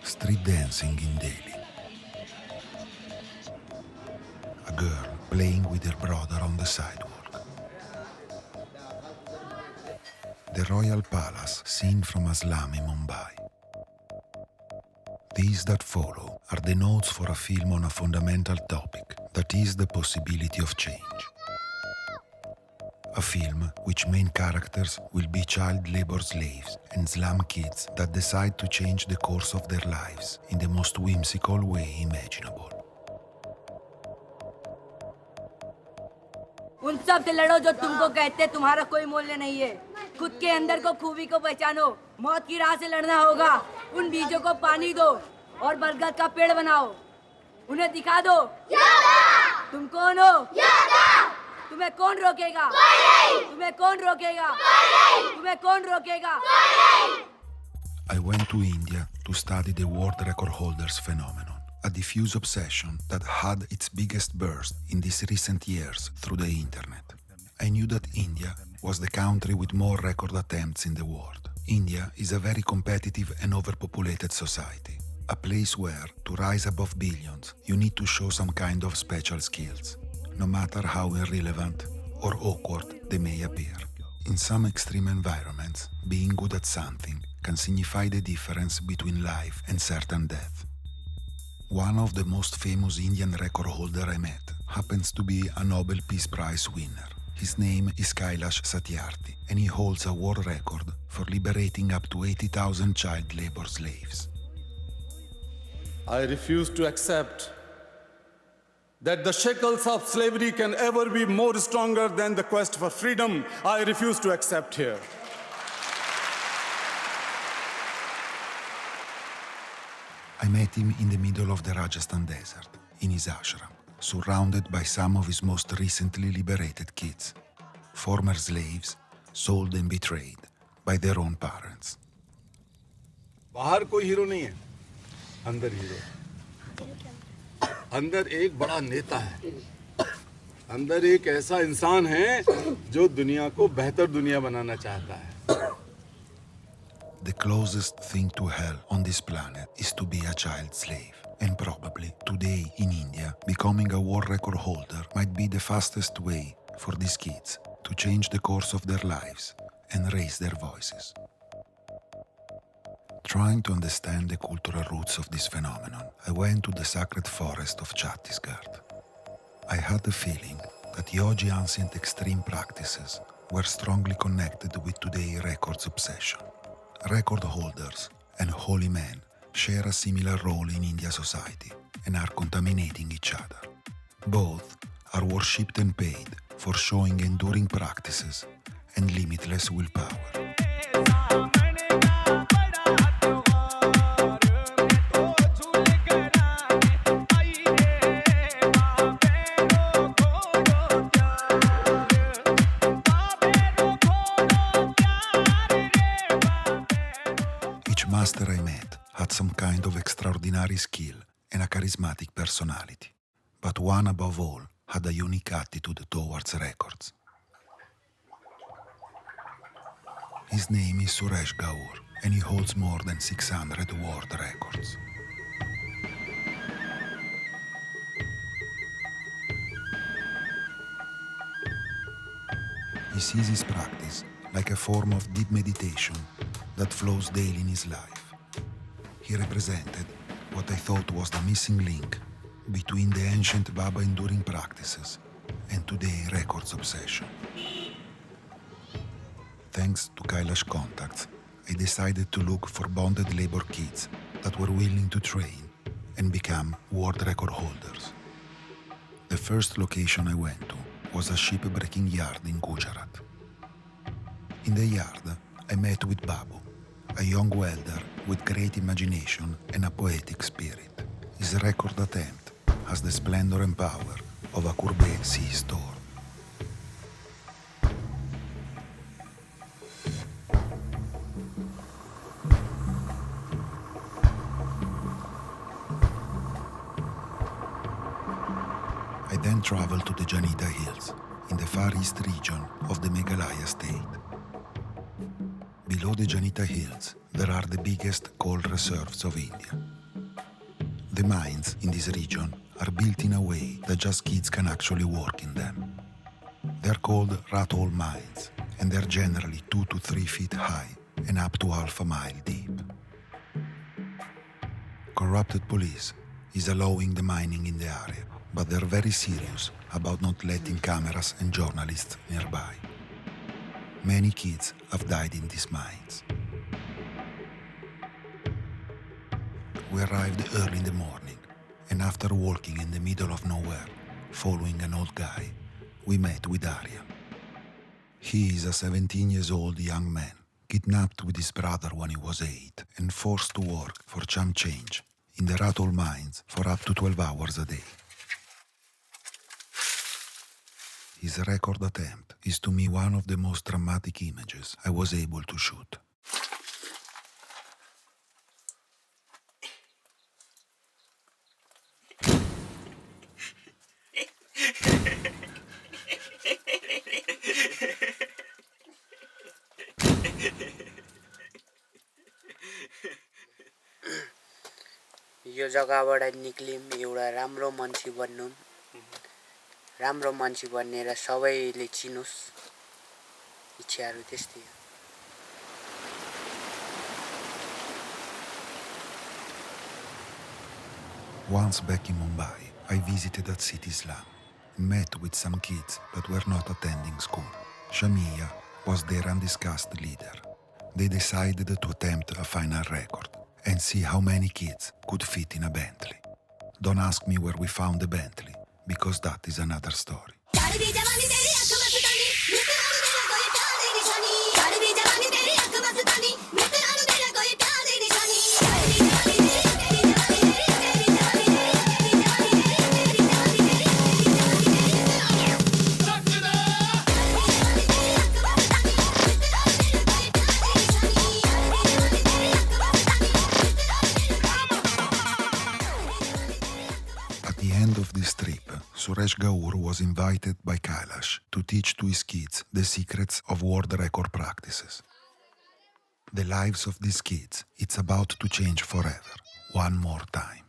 Street dancing in Delhi. A girl playing with her brother on the sidewalk. The Royal Palace seen from a slum in Mumbai. These that follow are the notes for a film on a fundamental topic, that is the possibility of change. A film which main characters will be child labor slaves and slum kids that decide to change the course of their lives in the most whimsical way imaginable. उन सब से लड़ो जो तुमको कहते तुम्हारा कोई मूल्य नहीं है। खुद के अंदर को खूबी को पहचानो। मौत की राह से लड़ना होगा। उन बीजों को पानी दो और बरगद का पेड़ बनाओ। उन्हें दिखा दो। तुम कौन हो? तुम्हें कौन रोकेगा? तुम्हें कौन रोकेगा? तुम्हें कौन रोकेगा? I went to India to study the world record holders phenomenon, a diffuse obsession that had its biggest burst in these recent years through the internet. I knew that India was the country with more record attempts in the world. India is a very competitive and overpopulated society, a place where, to rise above billions, you need to show some kind of special skills, no matter how irrelevant or awkward they may appear. In some extreme environments, being good at something can signify the difference between life and certain death. One of the most famous Indian record holder I met happens to be a Nobel Peace Prize winner. His name is Kailash Satyarthi, and he holds a world record for liberating up to 80,000 child labor slaves. I refuse to accept that the shackles of slavery can ever be more stronger than the quest for freedom. I refuse to accept here. I met him in the middle of the Rajasthan desert, in his ashram, surrounded by some of his most recently liberated kids, former slaves, sold and betrayed by their own parents. बाहर कोई hero नहीं है, अंदर hero. अंदर एक बड़ा नेता है, अंदर एक ऐसा इंसान है जो दुनिया को बेहतर दुनिया बनाना चाहता है। The closest thing to hell on this planet is to be a child slave. And probably today in India, becoming a world record holder might be the fastest way for these kids to change the course of their lives and raise their voices. Trying to understand the cultural roots of this phenomenon, I went to the sacred forest of Chhattisgarh. I had the feeling that Yogi ancient extreme practices were strongly connected with today's records obsession. Record holders and holy men share a similar role in Indian society and are contaminating each other. Both are worshipped and paid for showing enduring practices and limitless willpower. Each master I met had some kind of extraordinary skill and a charismatic personality, but one above all had a unique attitude towards records. His name is Suresh Gaur, and he holds more than 600 world records. He sees his practice like a form of deep meditation that flows daily in his life. He represented what I thought was the missing link between the ancient Baba enduring practices and today's records obsession. Thanks to Kailash contacts, I decided to look for bonded labor kids that were willing to train and become world record holders. The first location I went to was a ship-breaking yard in Gujarat. In the yard, I met with Babu, a young welder with great imagination and a poetic spirit. His record attempt has the splendor and power of a Courbet sea storm. I then traveled to the Janita Hills in the Far East region of the Meghalaya state. Below the Janita Hills, there are the biggest coal reserves of India. The mines in this region are built in a way that just kids can actually work in them. They're called rat hole mines, and they're generally 2 to 3 feet high and up to half a mile deep. Corrupted police is allowing the mining in the area, but they're very serious about not letting cameras and journalists nearby. Many kids have died in these mines. We arrived early in the morning, and after walking in the middle of nowhere, following an old guy, we met with Arya. He is a 17-year-old young man, kidnapped with his brother when he was 8 and forced to work for chump change in the rat hole mines for up to 12 hours a day. His record attempt is to me one of the most dramatic images I was able to shoot. यो जग्गाबाट निक्लिम एउटा राम्रो मान्छे बन्नु राम्रो मान्छे बन्ने र सबैले चिनोस् इच्छाहरू त्यस्तै हो Once back in Mumbai, I visited that city slum and met with some kids that were not attending school. Shamia was their undiscussed leader. They decided to attempt a final record and see how many kids could fit in a Bentley. Don't ask me where we found the Bentley, because that is another story. Of this trip, Suresh Gaur was invited by Kailash to teach to his kids the secrets of world record practices. The lives of these kids, it's about to change forever, one more time.